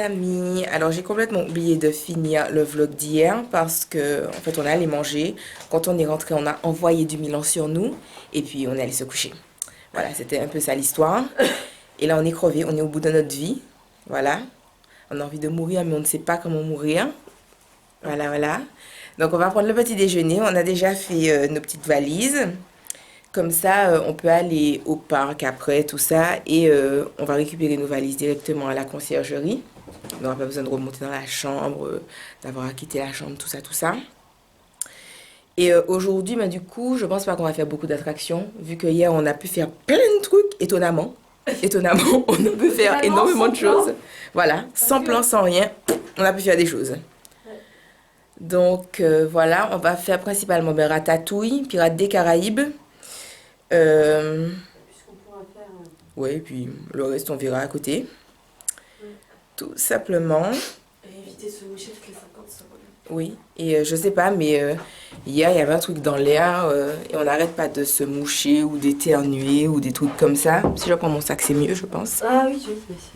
amis, alors j'ai complètement oublié de finir le vlog d'hier parce que en fait on est allé manger. Quand on est rentré, on a envoyé du Milan sur nous et puis on est allé se coucher. Voilà, c'était un peu ça l'histoire. Et là on est crevé, on est au bout de notre vie. Voilà, on a envie de mourir mais on ne sait pas comment mourir. Voilà, voilà. Donc on va prendre le petit déjeuner. On a déjà fait nos petites valises. Comme ça, on peut aller au parc après, tout ça. Et on va récupérer nos valises directement à la conciergerie. On n'aura pas besoin de remonter dans la chambre, d'avoir à quitter la chambre, tout ça, tout ça. Et aujourd'hui, du coup, je pense pas qu'on va faire beaucoup d'attractions. Vu que hier, on a pu faire plein de trucs, étonnamment. Étonnamment, on a pu faire énormément de choses. Voilà, sans plan, sans rien, on a pu faire des choses. Donc voilà, on va faire principalement Ratatouille, Pirates des Caraïbes. Puisqu'on pourra faire... Ouais, puis le reste on verra à côté. Tout simplement. Et éviter de se moucher toutes les 50 secondes. Oui, et je sais pas, mais hier il y avait un truc dans l'air et on n'arrête pas de se moucher ou d'éternuer ou des trucs comme ça. Si je prends mon sac, c'est mieux, je pense. Ah oui, oui, merci.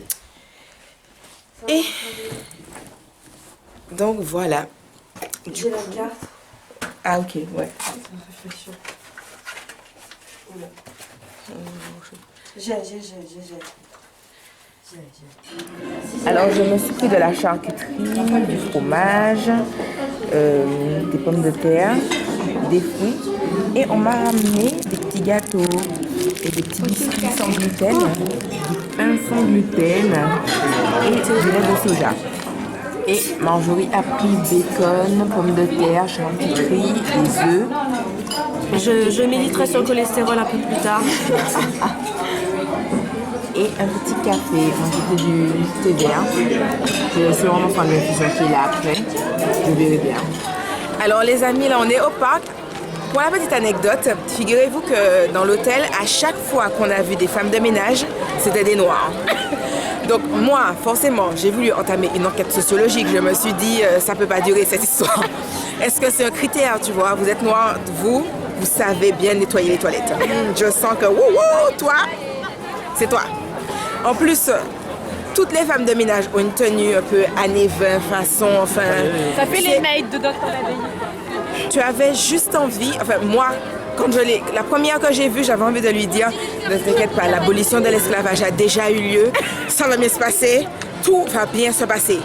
Et donc voilà. J'ai la carte. Ah ok, ouais. Ça me fait pression. Voilà. J'ai. Alors je me suis pris de la charcuterie, du fromage, des pommes de terre, des fruits et on m'a ramené des petits gâteaux et des petits biscuits sans gluten, du pain sans gluten et du lait de soja. Et Marjorie a pris bacon, pommes de terre, charcuterie, des œufs. Je méditerai sur le cholestérol un peu plus tard. Et un petit café, j'ai pris du thé vert. C'est vraiment prendre l'infusion qui est là après. Je verrai bien. Alors les amis, là on est au parc. Pour la petite anecdote, figurez-vous que dans l'hôtel, à chaque fois qu'on a vu des femmes de ménage, c'était des noirs. Donc moi, forcément, j'ai voulu entamer une enquête sociologique. Je me suis dit, ça peut pas durer cette histoire. Est-ce que c'est un critère, tu vois? Vous êtes noir, vous savez bien nettoyer les toilettes. Je sens que, wouhou, toi, c'est toi. En plus, toutes les femmes de ménage ont une tenue un peu années 20 façon, enfin... Ça fait les maids de Dr. Labelle. Tu avais juste envie, enfin moi, quand la première que j'ai vue, j'avais envie de lui dire, ne t'inquiète pas, l'abolition de l'esclavage a déjà eu lieu, ça va bien se passer, tout va bien se passer.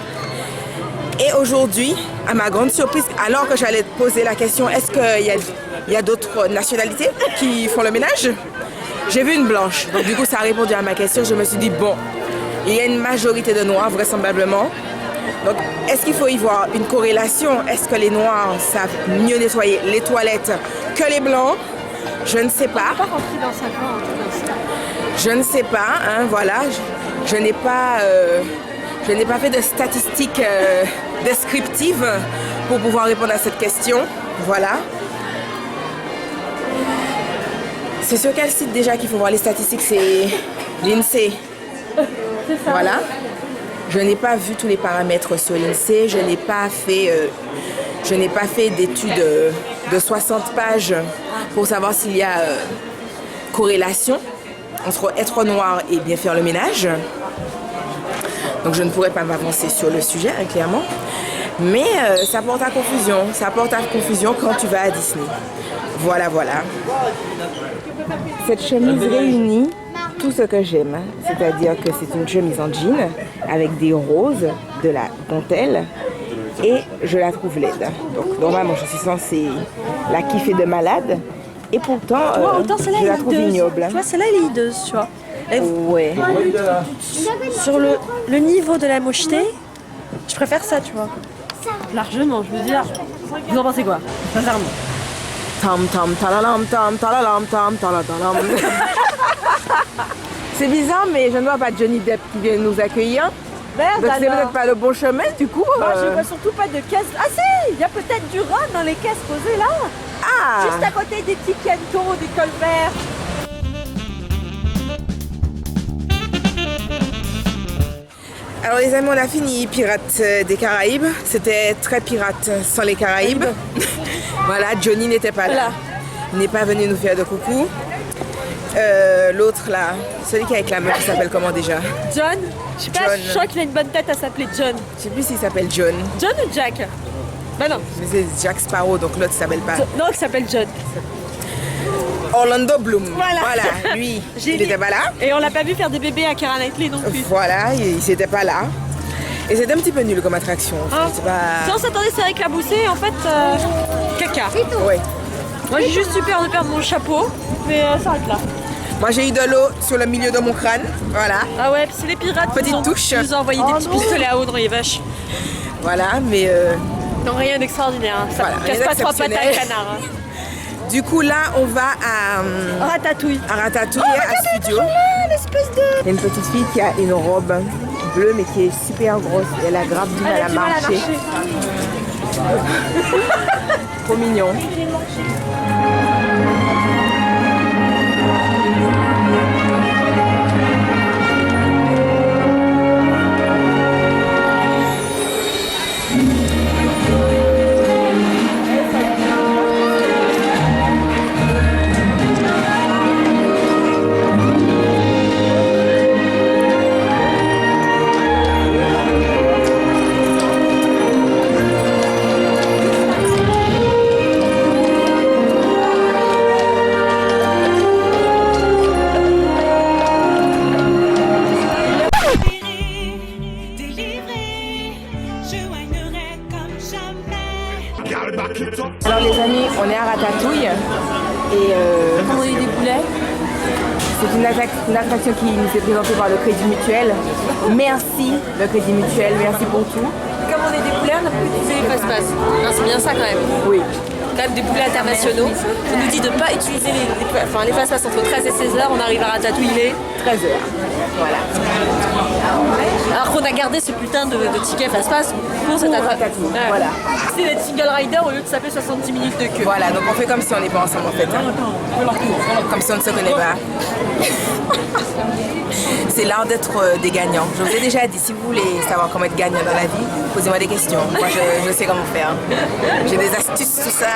Et aujourd'hui, à ma grande surprise, alors que j'allais te poser la question, est-ce qu'il y a d'autres nationalités qui font le ménage? J'ai vu une blanche, donc du coup ça a répondu à ma question. Je me suis dit, bon, il y a une majorité de noirs vraisemblablement. Donc est-ce qu'il faut y voir une corrélation? Est-ce que les noirs savent mieux nettoyer les toilettes que les blancs? Je ne sais pas. Pas rentrer dans 5 ans, en tout cas. Je ne sais pas, hein, voilà. Je n'ai pas fait de statistiques descriptives pour pouvoir répondre à cette question. Voilà. C'est sur quel site déjà qu'il faut voir les statistiques? C'est l'INSEE. C'est ça. Voilà. Je n'ai pas vu tous les paramètres sur l'INSEE. Je n'ai pas fait d'études de 60 pages pour savoir s'il y a corrélation entre être noir et bien faire le ménage. Donc je ne pourrais pas m'avancer sur le sujet, hein, clairement. Mais ça porte à confusion. Ça porte à confusion quand tu vas à Disney. Voilà, voilà. Cette chemise réunit tout ce que j'aime. C'est-à-dire que c'est une chemise en jean avec des roses, de la dentelle. Et je la trouve laide. Donc normalement, je suis censée la kiffer de malade. Et pourtant, je la trouve ignoble. Tu vois, celle-là, elle est hideuse, tu vois. Ouais. Sur le niveau de la mocheté, je préfère ça, tu vois. Largement, je veux dire. Vous en pensez quoi? Sincèrement. Tam tam talalam tam talalam tam talatalam. C'est bizarre, mais je ne vois pas Johnny Depp qui vient nous accueillir. Merde, donc c'est alors. peut-être pas le bon chemin, du coup. Je vois surtout pas de caisse. Ah si, il y a peut-être du rhum dans les caisses posées là. Ah. Juste à côté des Ticanto, des Colbert. Alors les amis, on a fini Pirates des Caraïbes. C'était très pirate sans les Caraïbes. Voilà, Johnny n'était pas là. Il n'est pas venu nous faire de coucou. l'autre là, celui qui est avec la meuf, il s'appelle comment déjà? John. Je sais pas, John. je sens qu'il a une bonne tête à s'appeler John. Je sais plus s'il s'appelle John. John ou Jack? Bah non. Mais c'est Jack Sparrow, donc l'autre s'appelle pas. Non, il s'appelle John. Orlando Bloom. Voilà. Lui, J'ai il dit- n'était pas là. Et on l'a pas vu faire des bébés à Keira Knightley non plus. Voilà, il s'était pas là. Et c'était un petit peu nul comme attraction. Hein C'est pas... Si on s'attendait c'est éclaboussé, en fait, caca. Ouais. Moi j'ai juste eu peur de perdre mon chapeau, mais ça arrête là. Moi j'ai eu de l'eau sur le milieu de mon crâne. Voilà. Ah ouais, puis c'est les pirates qui Petite touche. nous ont envoyé des petits pistolets à eau dans les vaches. Voilà, mais Non, rien d'extraordinaire. Hein. Ça Voilà, casse rien pas trois pattes à un d'exceptionnel. canard. Hein. du coup là on va Ratatouille. à Ratatouille, Oh, à Studio. L'espèce de... Il y a une petite fille qui a une robe bleue mais qui est super grosse. Elle a grave du mal Elle à a du mal à marcher. Trop mignon. Alors les amis, on est à Ratatouille et On est des poulets. c'est une attraction qui nous est présentée par le Crédit Mutuel. Merci le Crédit Mutuel, merci pour tout. Comme on est des poulets, on a pu utiliser les passe-passe. C'est bien ça quand même. Oui. Quand même des poulets internationaux. On nous dit de ne pas utiliser les passe-passe entre 13 et 16 heures. On arrive à Ratatouille, il est 13 heures. Voilà. Alors qu'on a gardé ce putain de ticket fast-pass pour cette Ratatouille, Ouais. voilà. C'est d'être single rider au lieu de taper 70 minutes de queue. Voilà, donc on fait comme si on n'est pas ensemble en fait. Comme si on ne se connaît pas. C'est l'art d'être des gagnants. Je vous ai déjà dit, si vous voulez savoir comment être gagnant dans la vie, posez-moi des questions. Moi, je sais comment faire. J'ai des astuces, tout ça.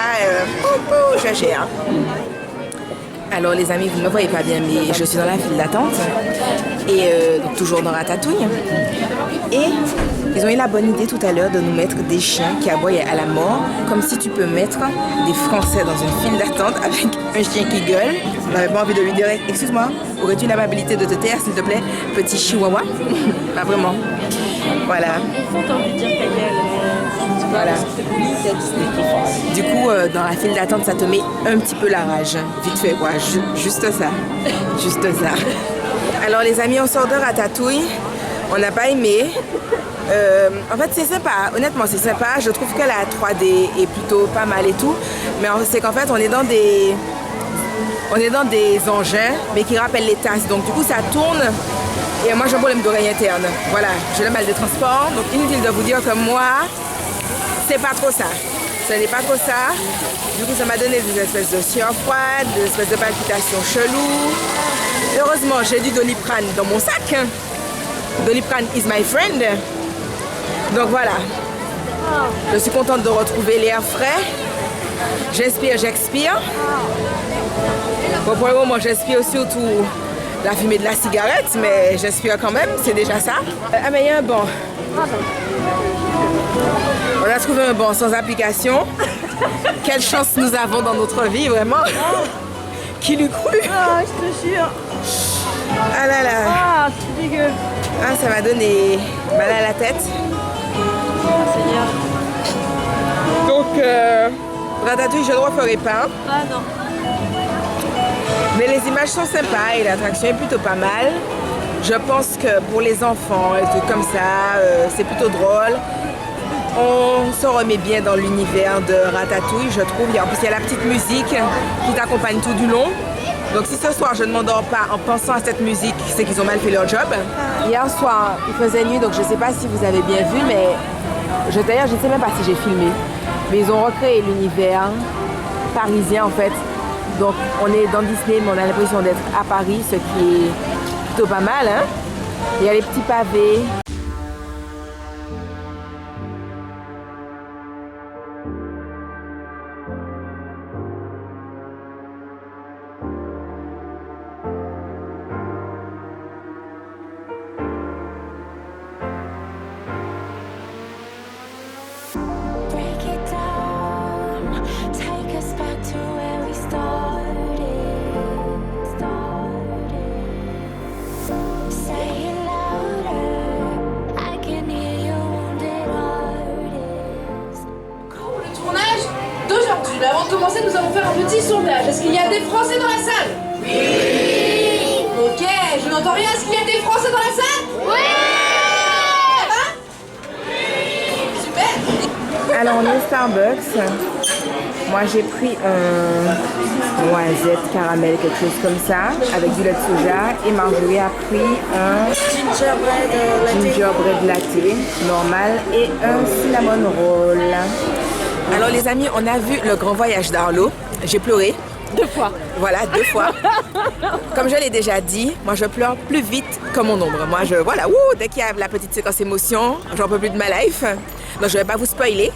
Je gère. Alors les amis, vous ne me voyez pas bien, mais je suis dans la file d'attente. Et donc toujours dans Ratatouille. Et ils ont eu la bonne idée tout à l'heure de nous mettre des chiens qui aboient à la mort. Comme si tu peux mettre des Français dans une file d'attente avec un chien qui gueule. On n'avait pas envie de lui dire « Excuse-moi, aurais-tu l'amabilité de te taire, s'il te plaît, petit chihuahua ?» Pas vraiment. Voilà. T'as envie de dire ta gueule. Voilà. Du coup, dans la file d'attente, ça te met un petit peu la rage. Vite fait, quoi. Juste ça. Juste ça. Alors, les amis, on sort de Ratatouille. On n'a pas aimé. En fait, c'est sympa. Honnêtement, c'est sympa. Je trouve que la 3D est plutôt pas mal et tout. Mais c'est qu'en fait, on est dans des engins, mais qui rappellent les tasses. Donc, du coup, ça tourne. Et moi, j'ai un problème d'oreille interne. Voilà. J'ai le mal de transport. Donc, inutile de vous dire que moi, c'est pas trop ça. Ce n'est pas trop ça. Du coup, ça m'a donné des espèces de sueur froide, des espèces de palpitations cheloues. Heureusement, j'ai du Doliprane dans mon sac. Doliprane is my friend. Donc voilà. Je suis contente de retrouver l'air frais. J'inspire, j'expire. Bon, pour le moment, j'inspire surtout la fumée de la cigarette, mais j'inspire quand même, c'est déjà ça. Ah, mais il y a un banc. On a trouvé un banc sans application. Quelle chance nous avons dans notre vie, vraiment. Qui l'eût cru? Ah, je te jure. Ah là là. Ah, c'est dégueu. Ah, ça m'a donné mal à la tête. Seigneur. Donc, Ratatouille, je ne referai pas. Ah non. Mais les images sont sympas et l'attraction est plutôt pas mal. Je pense que pour les enfants et tout comme ça, c'est plutôt drôle. On se remet bien dans l'univers de Ratatouille, je trouve. En plus, il y a la petite musique qui t'accompagne tout du long. Donc si ce soir je ne m'endors pas en pensant à cette musique, c'est qu'ils ont mal fait leur job. Hier soir, il faisait nuit, donc je ne sais pas si vous avez bien vu, mais d'ailleurs, je ne sais même pas si j'ai filmé. Mais ils ont recréé l'univers parisien en fait. Donc on est dans Disney, mais on a l'impression d'être à Paris, ce qui est plutôt pas mal. Hein? Il y a les petits pavés. sondage. Est-ce qu'il y a des Français dans la salle? Oui. Ok, je n'entends rien. Est-ce qu'il y a des Français dans la salle? Oui. Super. Alors on est au Starbucks. Moi j'ai pris un noisette, caramel, quelque chose comme ça, avec du lait de soja. Et Marjorie a pris un gingerbread latte normal et un cinnamon roll. Alors les amis, on a vu le grand voyage d'Arlo. J'ai pleuré. 2 fois. Voilà, 2 fois. Comme je l'ai déjà dit, moi je pleure plus vite que mon ombre. Moi voilà, dès qu'il y a la petite séquence émotion, j'en peux plus de ma life. Donc je vais pas vous spoiler.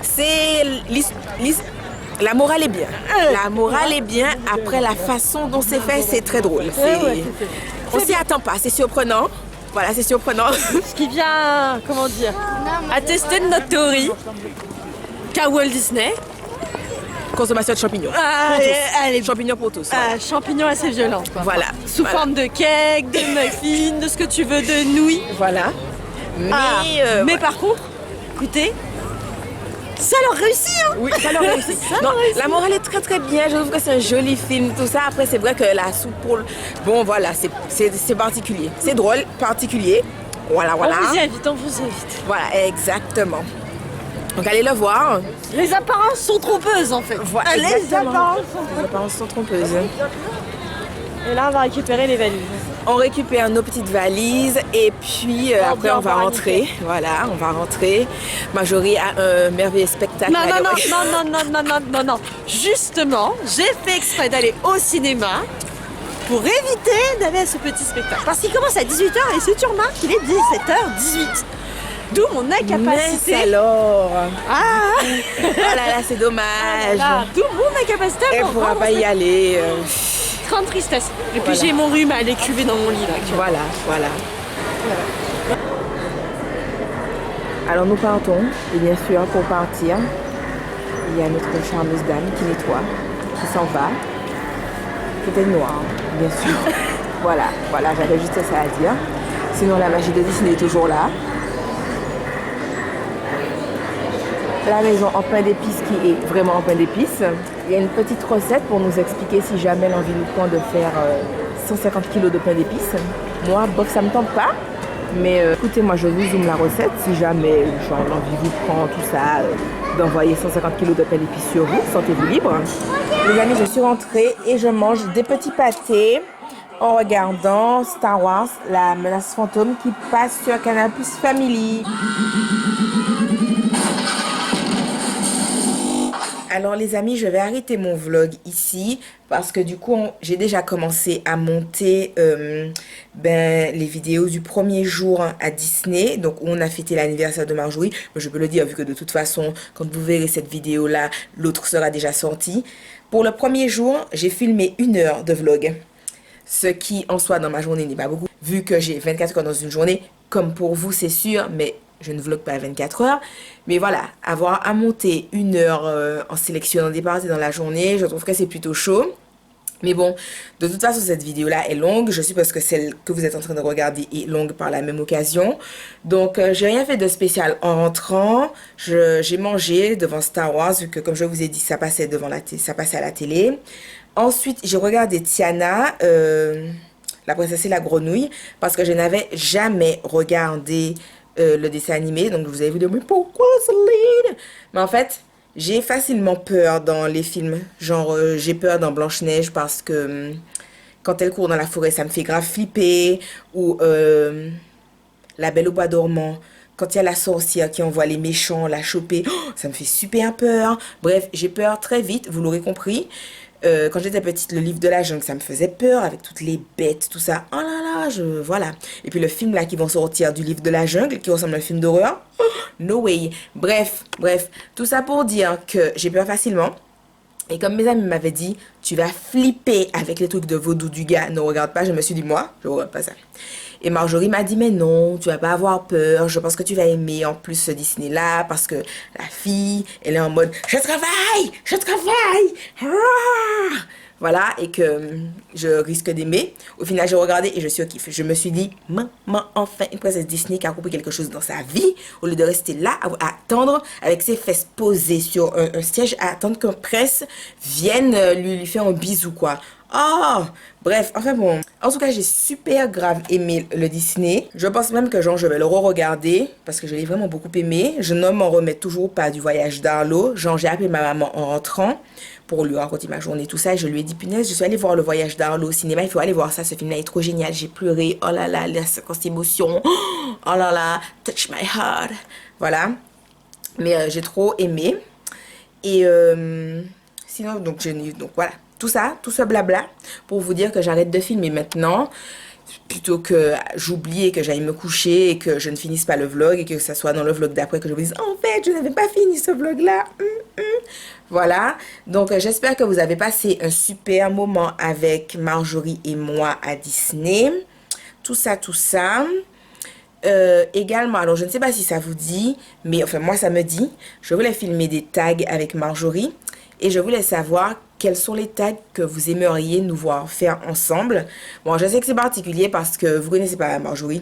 C'est la morale est bien. La morale est bien. Après la façon dont c'est fait, c'est très drôle. On s'y attend pas, c'est surprenant. Voilà, c'est surprenant. Ce qui vient, comment dire, attester de notre théorie qu'à Walt Disney, consommation de champignons. Allez, champignons pour tous. Champignons assez violentes. Quoi. Voilà. Sous forme de cake, de muffins, de ce que tu veux, de nouilles. Voilà. Mais par contre, écoutez, ça leur réussit, hein. Oui, ça leur réussit. Non, la morale est très très bien. Je trouve que c'est un joli film, tout ça. Après, c'est vrai que la soupe pour... Bon, voilà, c'est particulier. C'est drôle, particulier. Voilà. On vous y invite. Voilà, exactement. Donc, allez le voir. Les apparences sont trompeuses, en fait. Voilà, les apparences sont trompeuses. Et là, on va récupérer les valises. On récupère nos petites valises et puis après on va rentrer. Voilà, on va rentrer. Marjorie a un merveilleux spectacle. Non. Justement, j'ai fait exprès d'aller au cinéma pour éviter d'aller à ce petit spectacle. Parce qu'il commence à 18h et si tu remarques, il est 17h18. D'où mon incapacité. Mais alors. Ah oh là là, c'est dommage. D'où mon incapacité. Elle ne pourra pas y aller. Grande tristesse. Et puis j'ai mon rhume à aller cuver dans mon lit là. Voilà. Alors nous partons, et bien sûr pour partir, il y a notre charmeuse dame qui nettoie, qui s'en va, qui était noire, bien sûr. voilà, j'avais juste ça à dire. Sinon la magie de Disney est toujours là. La maison en pain d'épices qui est vraiment en pain d'épices. Il y a une petite recette pour nous expliquer si jamais l'envie nous prend de faire 150 kg de pain d'épices. Moi, bof, ça me tente pas. Mais écoutez, moi je vous zoome la recette. Si jamais l'envie vous prend, tout ça, d'envoyer 150 kg de pain d'épices sur vous, sentez-vous libre. Les amis, je suis rentrée et je mange des petits pâtés en regardant Star Wars, la menace fantôme qui passe sur Canal+ Family. Alors les amis, je vais arrêter mon vlog ici parce que du coup j'ai déjà commencé à monter les vidéos du premier jour à Disney, donc où on a fêté l'anniversaire de Marjorie. Je peux le dire vu que de toute façon quand vous verrez cette vidéo là, l'autre sera déjà sortie. Pour le premier jour, j'ai filmé 1 heure de vlog, ce qui en soi dans ma journée n'est pas beaucoup vu que j'ai 24 heures dans une journée, comme pour vous c'est sûr, mais je ne vlog pas à 24 heures. Mais voilà, avoir à monter 1 heure en sélectionnant des parties dans la journée, je trouve que c'est plutôt chaud. Mais bon, de toute façon, cette vidéo-là est longue. Je suppose que celle que vous êtes en train de regarder est longue par la même occasion. Donc, j'ai rien fait de spécial en rentrant. J'ai mangé devant Star Wars, vu que, comme je vous ai dit, ça passait à la télé. Ensuite, j'ai regardé Tiana, la princesse et la grenouille, parce que je n'avais jamais regardé le dessin animé. Donc, vous avez vu, mais pourquoi Céline? Mais en fait, j'ai facilement peur dans les films. Genre, j'ai peur dans Blanche-Neige parce que quand elle court dans la forêt, ça me fait grave flipper. Ou La Belle au Bois dormant, quand il y a la sorcière qui envoie les méchants la choper, ça me fait super peur. Bref, j'ai peur très vite, vous l'aurez compris. Quand j'étais petite, le livre de la jungle, ça me faisait peur avec toutes les bêtes, tout ça. Oh là là, voilà. Et puis le film là qui vont sortir du livre de la jungle, qui ressemble à un film d'horreur. No way. Bref. Tout ça pour dire que j'ai peur facilement. Et comme mes amis m'avaient dit, tu vas flipper avec les trucs de vaudou du gars. Ne regarde pas. Je me suis dit, moi, je regarde pas ça. Et Marjorie m'a dit, mais non, tu vas pas avoir peur. Je pense que tu vas aimer en plus ce Disney-là. Parce que la fille, elle est en mode, je travaille. Ah! voilà, et que je risque d'aimer. Au final, j'ai regardé et je suis au kiff. Je me suis dit, maman, enfin, une princesse Disney qui a compris quelque chose dans sa vie, au lieu de rester là à attendre avec ses fesses posées sur un siège, à attendre qu'un prince vienne lui faire un bisou, quoi. Oh, bref, enfin bon. En tout cas, j'ai super grave aimé le Disney. Je pense même que genre je vais le re-regarder parce que je l'ai vraiment beaucoup aimé. Je ne m'en remets toujours pas du voyage d'Arlo. Genre j'ai appelé ma maman en rentrant pour lui raconter ma journée, tout ça. Et je lui ai dit, punaise, je suis allée voir le voyage d'Arlo au cinéma. Il faut aller voir ça, ce film-là est trop génial. J'ai pleuré, oh là là, la séquence d'émotion. Oh là là, touch my heart. Voilà. Mais j'ai trop aimé. Et sinon, donc voilà. Tout ça, tout ce blabla pour vous dire que j'arrête de filmer maintenant plutôt que j'oublie et que j'aille me coucher et que je ne finisse pas le vlog et que ça soit dans le vlog d'après que je vous dise en fait je n'avais pas fini ce vlog là. Voilà, donc j'espère que vous avez passé un super moment avec Marjorie et moi à Disney. Tout ça, tout ça. Également, alors je ne sais pas si ça vous dit, mais enfin moi ça me dit, je voulais filmer des tags avec Marjorie et je voulais savoir quels sont les tags que vous aimeriez nous voir faire ensemble. Bon, je sais que c'est particulier parce que vous connaissez pas Marjorie,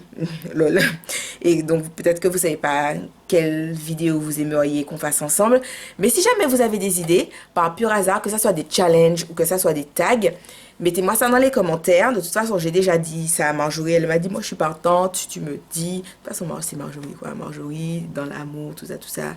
lol. Et donc peut-être que vous savez pas quelle vidéo vous aimeriez qu'on fasse ensemble. Mais si jamais vous avez des idées, par pur hasard, que ça soit des challenges ou que ça soit des tags, mettez-moi ça dans les commentaires. De toute façon, j'ai déjà dit ça à Marjorie. Elle m'a dit, moi je suis partante, tu me dis. De toute façon, c'est Marjorie, quoi. Marjorie, dans l'amour, tout ça, tout ça.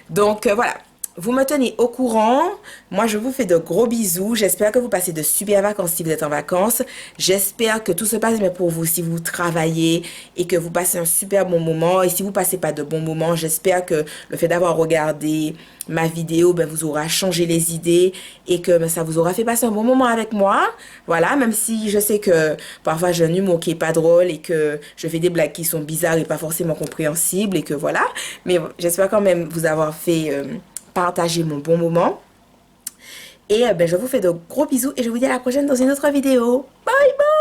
Donc voilà. Vous me tenez au courant. Moi, je vous fais de gros bisous. J'espère que vous passez de super vacances si vous êtes en vacances. J'espère que tout se passe bien pour vous si vous travaillez et que vous passez un super bon moment. Et si vous passez pas de bons moments, j'espère que le fait d'avoir regardé ma vidéo vous aura changé les idées et que ça vous aura fait passer un bon moment avec moi. Voilà, même si je sais que parfois j'ai un humour qui est pas drôle et que je fais des blagues qui sont bizarres et pas forcément compréhensibles et que voilà. Mais j'espère quand même vous avoir fait partager mon bon moment. Et je vous fais de gros bisous et je vous dis à la prochaine dans une autre vidéo. Bye bye!